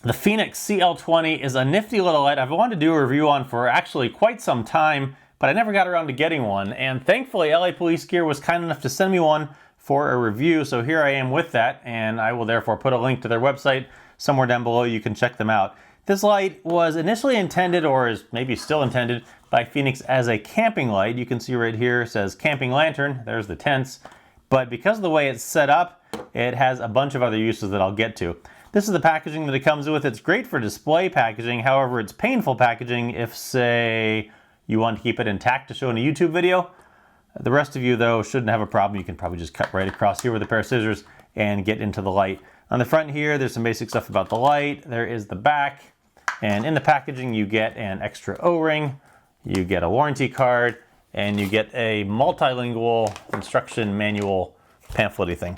The Fenix CL20 is a nifty little light I've wanted to do a review on for actually quite some time, but I never got around to getting one. And thankfully, LA Police Gear was kind enough to send me one for a review, so here I am with that, and I will therefore put a link to their website somewhere down below. You can check them out. This light was initially intended, or is maybe still intended, by Fenix as a camping light. You can see right here it says camping lantern. There's the tents. But because of the way it's set up, it has a bunch of other uses that I'll get to. This is the packaging that it comes with. It's great for display packaging. However, it's painful packaging if, say, you want to keep it intact to show in a YouTube video. The rest of you, though, shouldn't have a problem. You can probably just cut right across here with a pair of scissors and get into the light. On the front here, there's some basic stuff about the light. There is the back. And in the packaging, you get an extra O-ring, you get a warranty card, and you get a multilingual instruction manual pamphlet-y thing.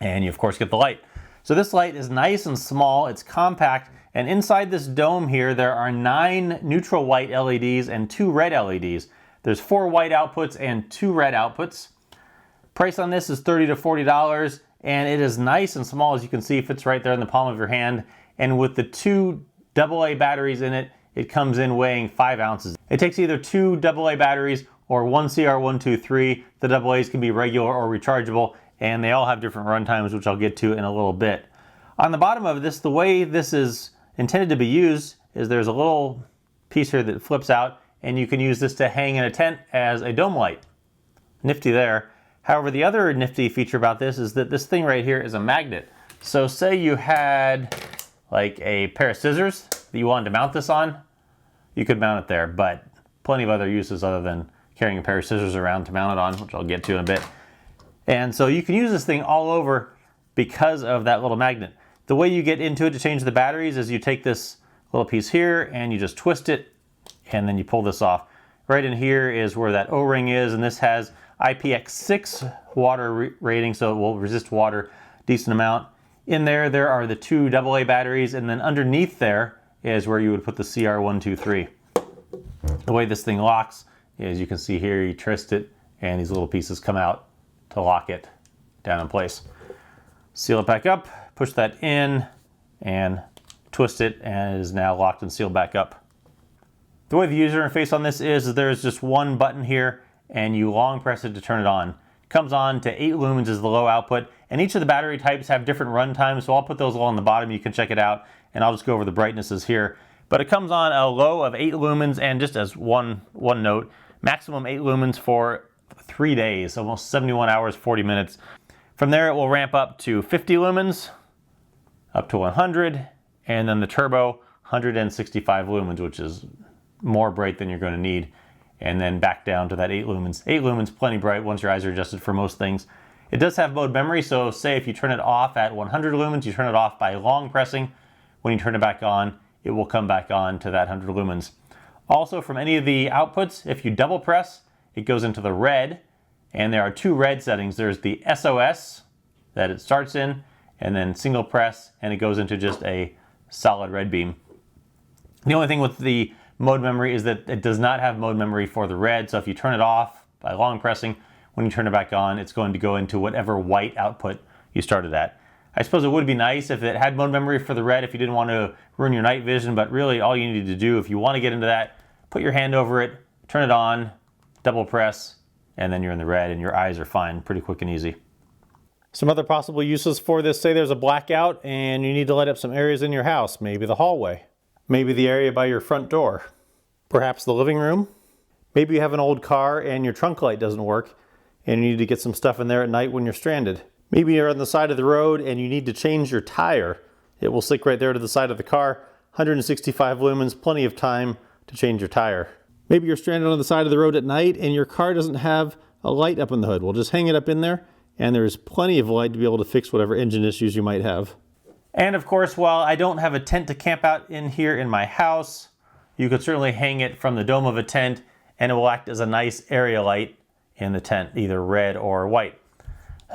And you, of course, get the light. So this light is nice and small, it's compact, and inside this dome here, there are 9 neutral white LEDs and 2 red LEDs. There's 4 white outputs and 2 red outputs. Price on this is $30 to $40, and it is nice and small. As you can see, fits right there in the palm of your hand. And with the 2 AA batteries in it, it comes in weighing 5 ounces. It takes either 2 AA batteries or 1 CR123. The AA's can be regular or rechargeable, and they all have different run times, which I'll get to in a little bit. On the bottom of this, the way this is intended to be used is there's a little piece here that flips out, and you can use this to hang in a tent as a dome light. Nifty there. However, the other nifty feature about this is that this thing right here is a magnet. So say you had like a pair of scissors that you wanted to mount this on, you could mount it there, but plenty of other uses other than carrying a pair of scissors around to mount it on, which I'll get to in a bit. And so you can use this thing all over because of that little magnet. The way you get into it to change the batteries is you take this little piece here and you just twist it and then you pull this off. Right in here is where that O-ring is, and this has IPX6 water rating, so it will resist water a decent amount. In there, there are the 2 AA batteries, and then underneath there is where you would put the CR123. The way this thing locks is you can see here, you twist it and these little pieces come out to lock it down in place. Seal it back up, push that in, and twist it, and it is now locked and sealed back up. The way the user interface on this is there's just one button here, and you long press it to turn it on. It comes on to 8 lumens as the low output, and each of the battery types have different run times, so I'll put those along the bottom, you can check it out, and I'll just go over the brightnesses here. But it comes on a low of 8 lumens, and just as one note, maximum 8 lumens for 3 days, almost 71 hours, 40 minutes. From there, it will ramp up to 50 lumens, up to 100, and then the turbo, 165 lumens, which is more bright than you're going to need, and then back down to that 8 lumens. 8 lumens, plenty bright once your eyes are adjusted for most things. It does have mode memory, so say if you turn it off at 100 lumens, you turn it off by long pressing. When you turn it back on, it will come back on to that 100 lumens. Also, from any of the outputs, if you double press, it goes into the red, and there are 2 red settings. There's the SOS that it starts in, and then single press, and it goes into just a solid red beam. The only thing with the mode memory is that it does not have mode memory for the red, so if you turn it off by long pressing, when you turn it back on, it's going to go into whatever white output you started at. I suppose it would be nice if it had mode memory for the red if you didn't want to ruin your night vision, but really all you need to do if you want to get into that, put your hand over it, turn it on, double press, and then you're in the red and your eyes are fine, pretty quick and easy. Some other possible uses for this, say there's a blackout and you need to light up some areas in your house, maybe the hallway, maybe the area by your front door, perhaps the living room. Maybe you have an old car and your trunk light doesn't work and you need to get some stuff in there at night when you're stranded. Maybe you're on the side of the road and you need to change your tire. It will stick right there to the side of the car, 165 lumens, plenty of time to change your tire. Maybe you're stranded on the side of the road at night and your car doesn't have a light up in the hood. We'll just hang it up in there and there's plenty of light to be able to fix whatever engine issues you might have. And of course, while I don't have a tent to camp out in here in my house, you could certainly hang it from the dome of a tent and it will act as a nice area light in the tent, either red or white.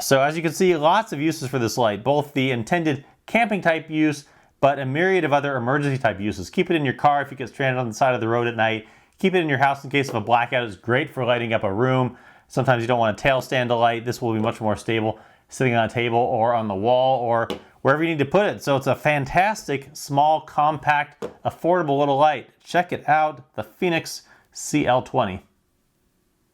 So as you can see, lots of uses for this light, both the intended camping type use, but a myriad of other emergency type uses. Keep it in your car if you get stranded on the side of the road at night. Keep it in your house in case of a blackout. It's great for lighting up a room. Sometimes you don't want a tail stand to light. This will be much more stable sitting on a table or on the wall, or wherever you need to put it. So it's a fantastic, small, compact, affordable little light. Check it out, the Fenix CL20.